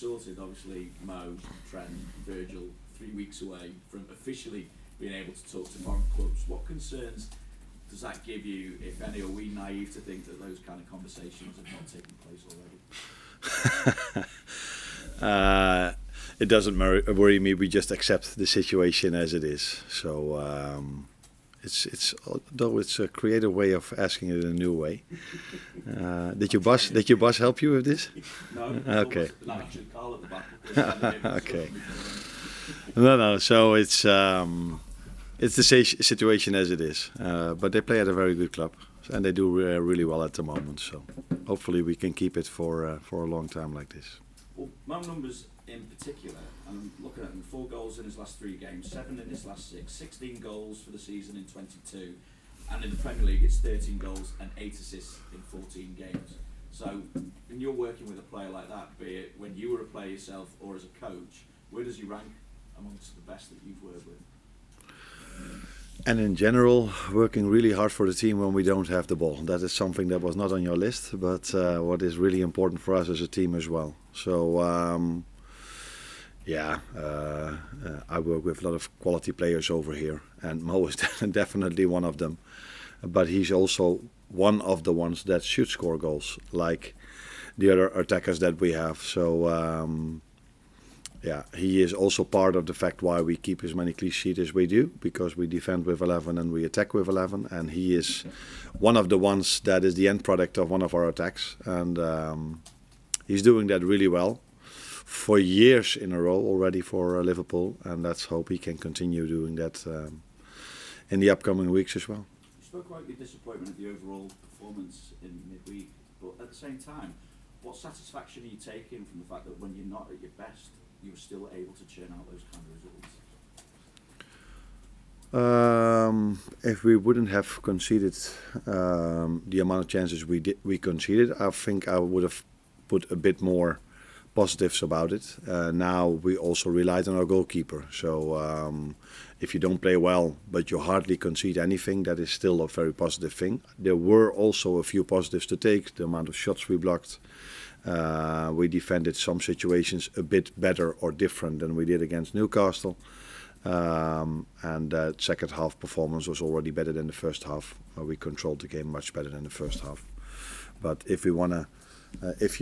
sorted. Obviously, Mo, Trent, Virgil, 3 weeks away from officially being able to talk to foreign clubs. What concerns does that give you, if any? Are we naive to think that those kind of conversations have not taken place already? It doesn't worry me. We just accept the situation as it is. So it's although it's a creative way of asking it in a new way. Did your boss help you with this? No. Okay. No, actually, Carl at the back. Okay. No. So it's the situation as it is. But they play at a very good club, and they do really well at the moment. So hopefully we can keep it for a long time like this. Well, Mo numbers in particular, I'm looking at him, 4 goals in his last 3 games, 7 in his last 6, 16 goals for the season in 22, and in the Premier League it's 13 goals and 8 assists in 14 games. So when you're working with a player like that, be it when you were a player yourself or as a coach, where does he rank amongst the best that you've worked with? And in general, working really hard for the team when we don't have the ball. That is something that was not on your list, but what is really important for us as a team as well. So, I work with a lot of quality players over here, and Mo is definitely one of them. But he's also one of the ones that should score goals, like the other attackers that we have. So, he is also part of the fact why we keep as many clean sheets as we do, because we defend with 11 and we attack with 11, and he is one of the ones that is the end product of one of our attacks, and he's doing that really well for years in a row already for Liverpool, and let's hope he can continue doing that in the upcoming weeks as well. You spoke about your disappointment of the overall performance in midweek, but at the same time, what satisfaction are you taking from the fact that when you're not at your best, you were still able to churn out those kind of results? If we wouldn't have conceded the amount of chances we conceded, I think I would have put a bit more positives about it. Now we also relied on our goalkeeper. So if you don't play well, but you hardly concede anything, that is still a very positive thing. There were also a few positives to take. The amount of shots we blocked. We defended some situations a bit better or different than we did against Newcastle. And that second half performance was already better than the first half. We controlled the game much better than the first half. But if we wanna, if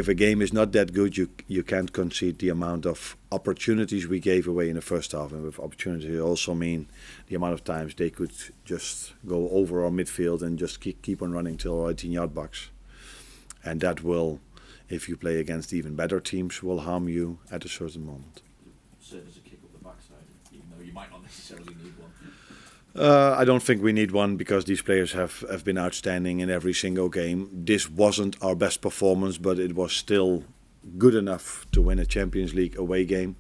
a game is not that good, you can't concede the amount of opportunities we gave away in the first half. And with opportunity, I also mean the amount of times they could just go over our midfield and just keep on running till our 18-yard box. And that will, if you play against even better teams, will harm you at a certain moment. Serve as a kick up the backside, even though you might not necessarily need one. I don't think we need one, because these players have been outstanding in every single game. This wasn't our best performance, but it was still good enough to win a Champions League away game.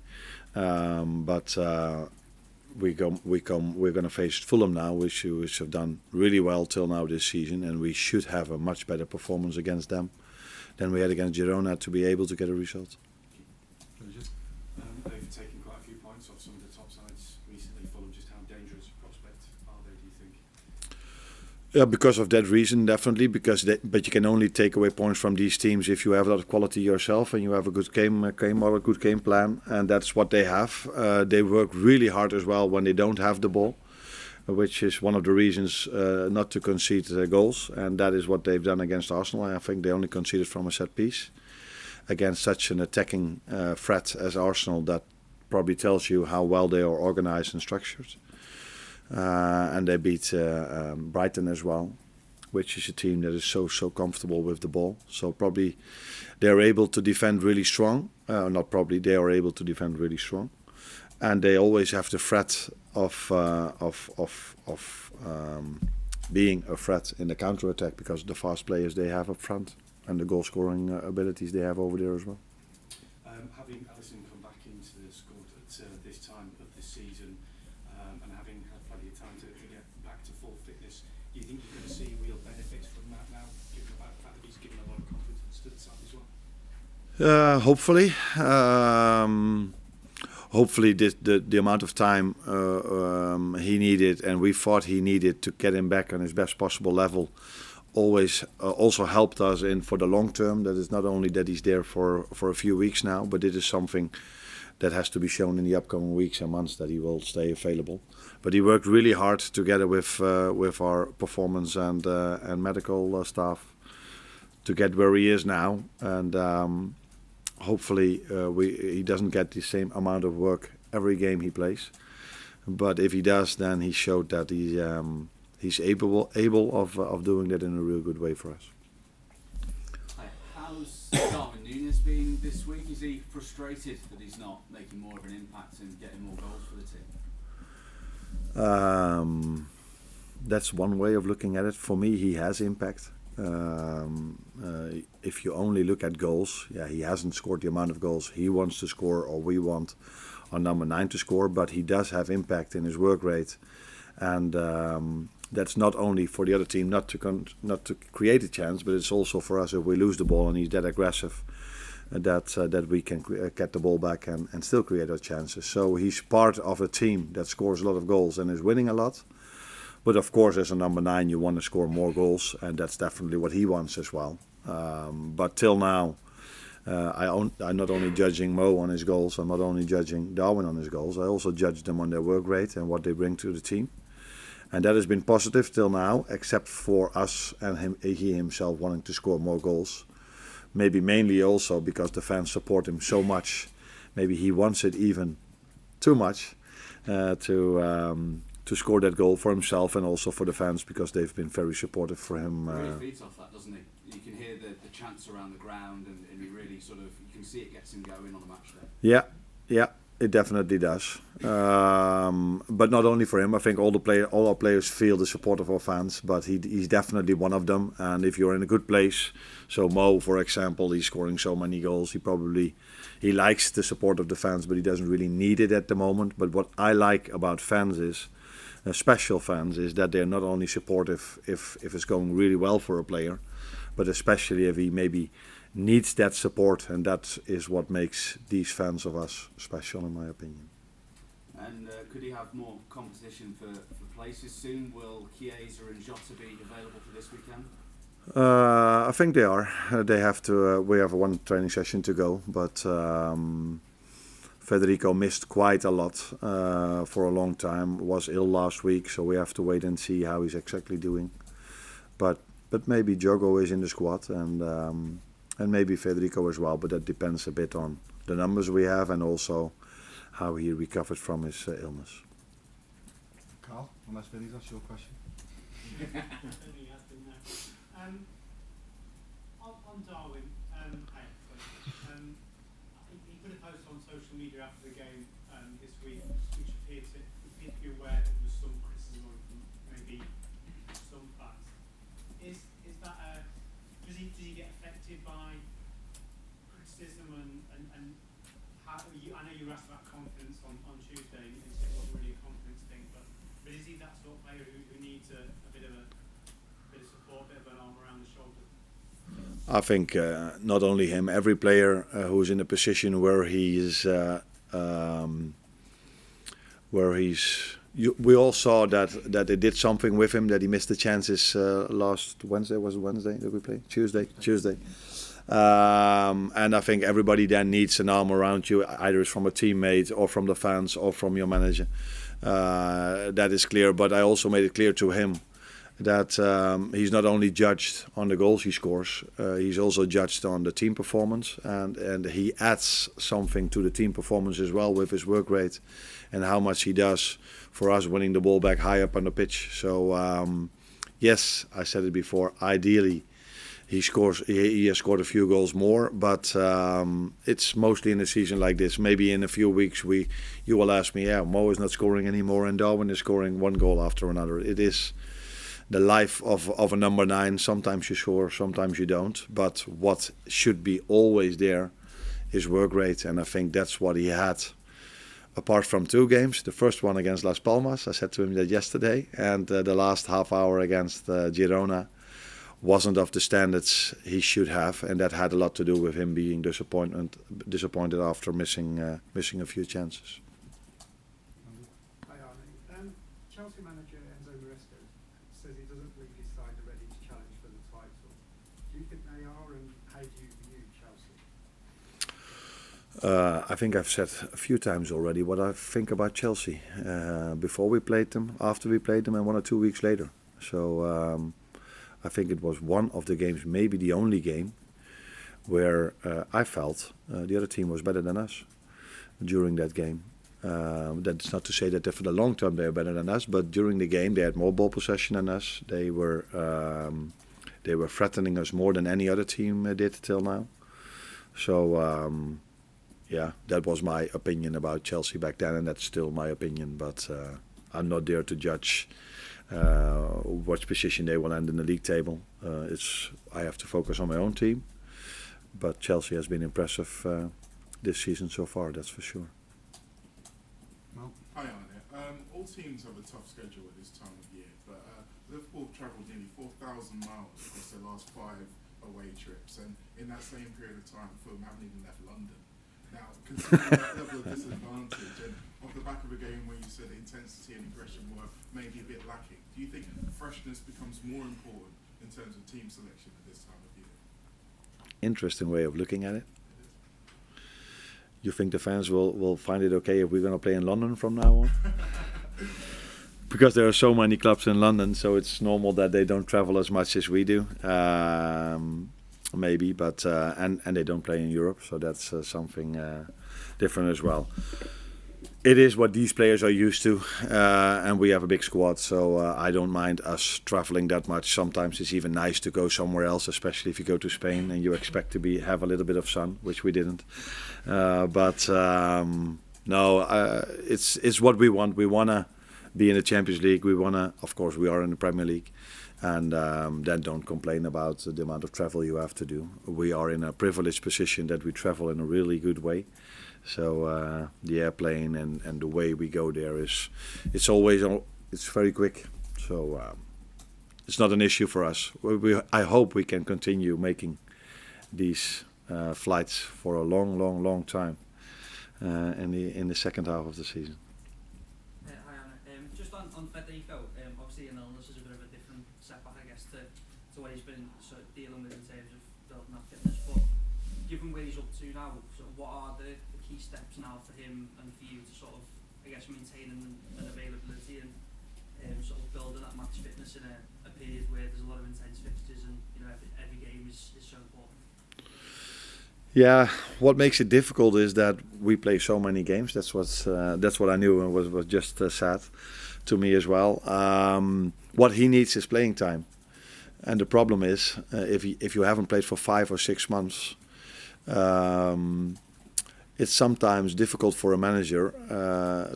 But we're going to face Fulham now, which have done really well till now this season, and we should have a much better performance against them than we had against Girona to be able to get a result. They've taken quite a few points off some of the top sides recently. Fulham, just how dangerous a prospect are they, do you think? Yeah, because of that reason, definitely. But you can only take away points from these teams if you have a lot of quality yourself and you have a good game or a good game plan, and that's what they have. They work really hard as well when they don't have the ball, which is one of the reasons not to concede goals, and that is what they've done against Arsenal. I think they only conceded from a set piece against such an attacking threat as Arsenal. That probably tells you how well they are organized and structured. And they beat Brighton as well, which is a team that is so comfortable with the ball. So probably they're able to defend really strong. They are able to defend really strong, and they always have the threat of being a threat in the counter attack because of the fast players they have up front and the goal scoring abilities they have over there as well. Having Alisson come back into the squad at this time of the season, and having had plenty of time to get back to full fitness, do you think you're going to see real benefits from that now, given the fact that he's given a lot of confidence to the side as well? Hopefully. Hopefully the amount of time he needed and we thought he needed to get him back on his best possible level always also helped us in for the long term. That is not only that he's there for a few weeks now, but it is something that has to be shown in the upcoming weeks and months that he will stay available. But he worked really hard together with our performance and medical staff to get where he is now, and hopefully he doesn't get the same amount of work every game he plays. But if he does, then he showed that he's able of doing that in a real good way for us. How's Darwin Nunez been this week? Is he frustrated that he's not making more of an impact and getting more goals for the team? That's one way of looking at it. For me, he has impact. If you only look at goals, he hasn't scored the amount of goals he wants to score, or we want our number 9 to score, but he does have impact in his work rate, and that's not only for the other team not to create a chance, but it's also for us if we lose the ball and he's that aggressive that we can get the ball back and still create our chances. So he's part of a team that scores a lot of goals and is winning a lot. But of course, as a number 9, you want to score more goals, and that's definitely what he wants as well. But till now, I'm not only judging Mo on his goals, I'm not only judging Darwin on his goals, I also judge them on their work rate and what they bring to the team. And that has been positive till now, except for us and he himself wanting to score more goals. Maybe mainly also because the fans support him so much. Maybe he wants it even too much to score that goal for himself and also for the fans, because they've been very supportive for him. He really feeds off that, doesn't he? You can hear the chants around the ground, and he really sort of, you can see it gets him going on a match day. Yeah, it definitely does. But not only for him, I think all our players feel the support of our fans, but he's definitely one of them. And if you're in a good place, so Mo, for example, he's scoring so many goals, he likes the support of the fans, but he doesn't really need it at the moment. But what I like about fans is, special fans, is that they're not only supportive if it's going really well for a player, but especially if he maybe needs that support, and that is what makes these fans of us special, in my opinion. And could he have more competition for places soon? Will Chiesa and Jota be available for this weekend? I think they are. They have to. We have one training session to go, but Federico missed quite a lot for a long time. Was ill last week, so we have to wait and see how he's exactly doing. But maybe Jogo is in the squad, and maybe Federico as well. But that depends a bit on the numbers we have and also how he recovered from his illness. Carl, unless Vinny's asked your question. On Darwin, he put a post on social media after the game this week, which appeared to be aware that there was some criticism from maybe some fans. Is that does he get affected by criticism and how I know you were asked about confidence on Tuesday, and you said it wasn't really a confidence thing, but is he that sort of player who needs a bit of support, a bit of an arm around the shoulder? I think not only him, every player who's in a position where we all saw that they did something with him, that he missed the chances last Wednesday. Was it Wednesday that we played? Tuesday. And I think everybody then needs an arm around you, either it's from a teammate or from the fans or from your manager. That is clear. But I also made it clear to him that he's not only judged on the goals he scores, he's also judged on the team performance, and he adds something to the team performance as well with his work rate and how much he does for us winning the ball back high up on the pitch. So yes, I said it before, ideally he has scored a few goals more, but it's mostly in a season like this. Maybe in a few weeks you will ask me, Mo is not scoring anymore and Darwin is scoring one goal after another. It is the life of a number 9. Sometimes you score, sometimes you don't. But what should be always there is work rate, and I think that's what he had. Apart from 2 games, the first one against Las Palmas, I said to him that yesterday, and the last half hour against Girona wasn't of the standards he should have, and that had a lot to do with him being disappointed after missing a few chances. Hi Arne. Chelsea manager Enzo Maresca says he doesn't believe his side are ready to challenge for the I think I've said a few times already what I think about Chelsea before we played them, after we played them, and 1 or 2 weeks later. So I think it was one of the games, maybe the only game, where I felt the other team was better than us during that game. That's not to say that for the long term they are better than us, but during the game they had more ball possession than us. They were threatening us more than any other team did till now. So yeah, that was my opinion about Chelsea back then, and that's still my opinion. But I'm not there to judge what position they will end in the league table. I have to focus on my own team. But Chelsea has been impressive this season so far, that's for sure. Well, Hi Arne. All teams have a tough schedule at this time of year, but Liverpool have travelled nearly 4,000 miles across their last 5 away trips, and in that same period of time, Fulham haven't even left London. Now, considering that level of disadvantage, and off the back of a game where you said intensity and aggression were maybe a bit lacking, do you think freshness becomes more important in terms of team selection at this time of year? Interesting way of looking at it. You think the fans will find it okay if we're going to play in London from now on? Because there are so many clubs in London, so it's normal that they don't travel as much as we do. Maybe, but and they don't play in Europe, so that's something different as well. It is what these players are used to, and we have a big squad, so I don't mind us traveling that much. Sometimes it's even nice to go somewhere else, especially if you go to Spain and you expect to have a little bit of sun, which we didn't. No, it's what we want. We wanna be in the Champions League. We wanna, of course, we are in the Premier League, and then don't complain about the amount of travel you have to do. We are in a privileged position that we travel in a really good way. So the airplane and the way we go there it's very quick. So it's not an issue for us. I hope we can continue making these flights for a long time in the second half of the season. Hi Arne. Just on Federico, obviously an illness is a bit of a different setback, I guess, to what he's been sort of dealing with in terms of building that fitness. But given where he's up to now, sort of what are the key steps now for him and for you to sort of, I guess, maintain an availability and sort of building that match fitness in a period where there's a lot of intense fixtures and every game is so important? Yeah, what makes it difficult is that we play so many games. That's what I knew and was just sad to me as well. What he needs is playing time, and the problem is if you haven't played for 5 or 6 months, it's sometimes difficult for a manager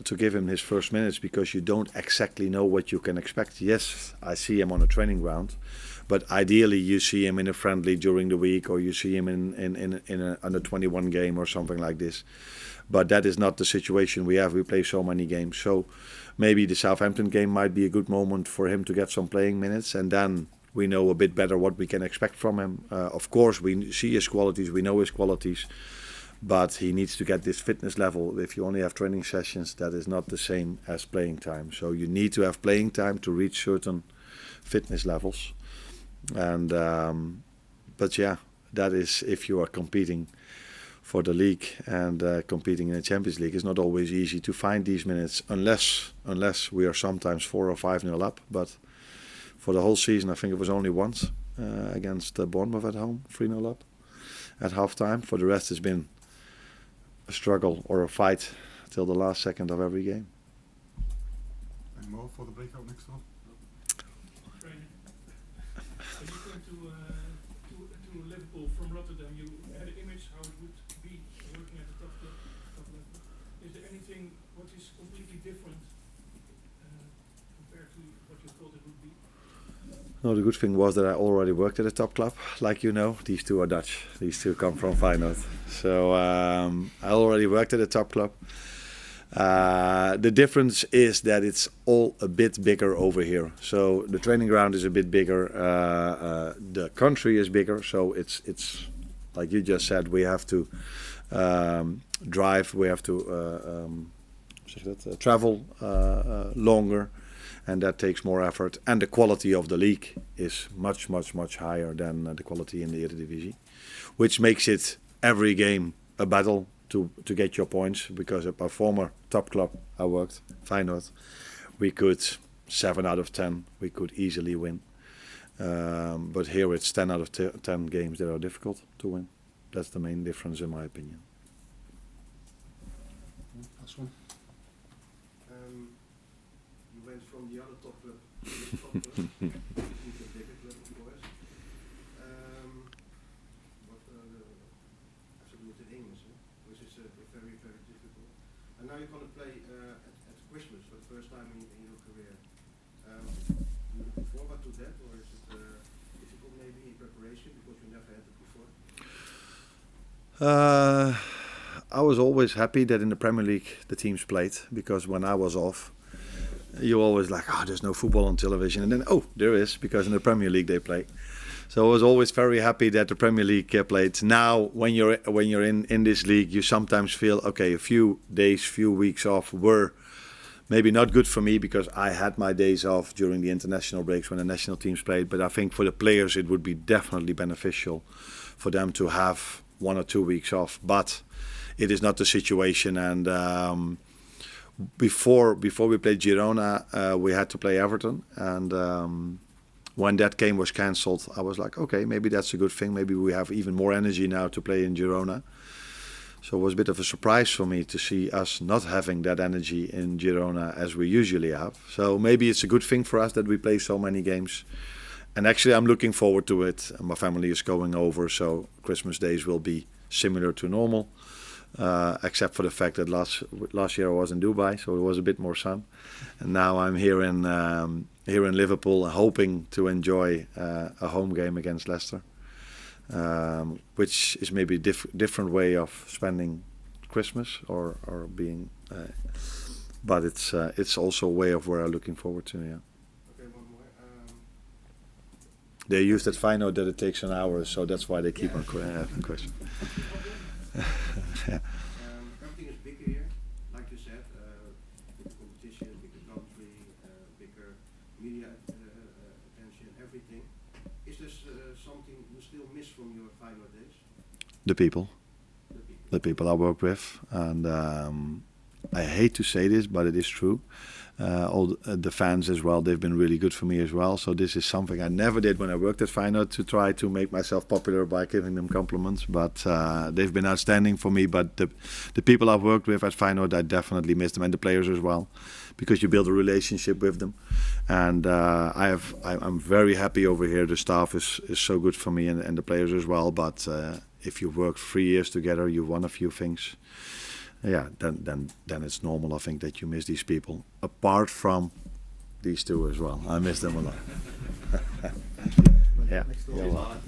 to give him his first minutes because you don't exactly know what you can expect. Yes, I see him on a training ground, but ideally you see him in a friendly during the week, or you see him in an under-21 game or something like this. But that is not the situation we have. We play so many games. So maybe the Southampton game might be a good moment for him to get some playing minutes, and then we know a bit better what we can expect from him. Of course, we see his qualities, we know his qualities, but he needs to get this fitness level. If you only have training sessions, that is not the same as playing time. So you need to have playing time to reach certain fitness levels. And but yeah, that is if you are competing for the league and competing in the Champions League. It's not always easy to find these minutes unless we are sometimes 4 or 5-0 up. But for the whole season, I think it was only once against Bournemouth at home, 3-0 up at half-time. For the rest, it's been a struggle or a fight till the last second of every game. Any more for the breakout next door? Training. When you went to Liverpool from Rotterdam, you had an image how it would be working at the top level. Is there anything what is completely different compared to what you thought it would be? No, the good thing was that I already worked at a top club. Like you know, these two are Dutch. These two come from Feyenoord. So I already worked at a top club. The difference is that it's all a bit bigger over here. So the training ground is a bit bigger. The country is bigger. So it's like you just said. We have to drive. We have to travel longer. And that takes more effort. And the quality of the league is much higher than the quality in the Eredivisie, which makes it every game a battle. to get your points, because at my former top club I worked, Feyenoord, we could 7 out of 10 we could easily win. But here it's 10 out of 10 games that are difficult to win. That's the main difference in my opinion. Last one. You went from the other top club to this top club, into a bigger club of course. What I have to do it in English, which is very, very difficult. And now you're going to play at Christmas for the first time in your career. You looking forward to that, or is it difficult maybe in preparation because you never had it before? I was always happy that in the Premier League the teams played, because when I was off, you always like, oh, there's no football on television, and then oh, there is, because in the Premier League they play. So I was always very happy that the Premier League played. Now, when you're in this league, you sometimes feel okay, a few days, few weeks off were maybe not good for me, because I had my days off during the international breaks when the national teams played. But I think for the players it would be definitely beneficial for them to have 1 or 2 weeks off. But it is not the situation, and before we played Girona, we had to play Everton, and when that game was cancelled, I was like, okay, maybe that's a good thing. Maybe we have even more energy now to play in Girona. So it was a bit of a surprise for me to see us not having that energy in Girona as we usually have. So maybe it's a good thing for us that we play so many games. And actually, I'm looking forward to it. My family is going over, so Christmas days will be similar to normal, except for the fact that last year I was in Dubai, so it was a bit more sun. And now I'm here in Liverpool, hoping to enjoy a home game against Leicester, which is maybe a different way of spending Christmas or being, but it's also a way of where I'm looking forward to. Yeah. Okay, one more. They used at Feyenoord that it takes an hour, so that's why they keep on having questions. Yeah. Everything is bigger here, like you said, bigger competition, bigger country, bigger media attention, everything. Is there something you still miss from your Feyenoord days? The people I work with, and I hate to say this, but it is true. All the fans as well, they've been really good for me as well. So this is something I never did when I worked at Feyenoord, to try to make myself popular by giving them compliments. But they've been outstanding for me. But the people I've worked with at Feyenoord, I definitely miss them, and the players as well, because you build a relationship with them. And I'm very happy over here. The staff is so good for me, and the players as well. But if you work 3 years together, you've won a few things. Yeah, then it's normal, I think, that you miss these people. Apart from these two as well, I miss them a lot. Yeah. Cheers, Arne.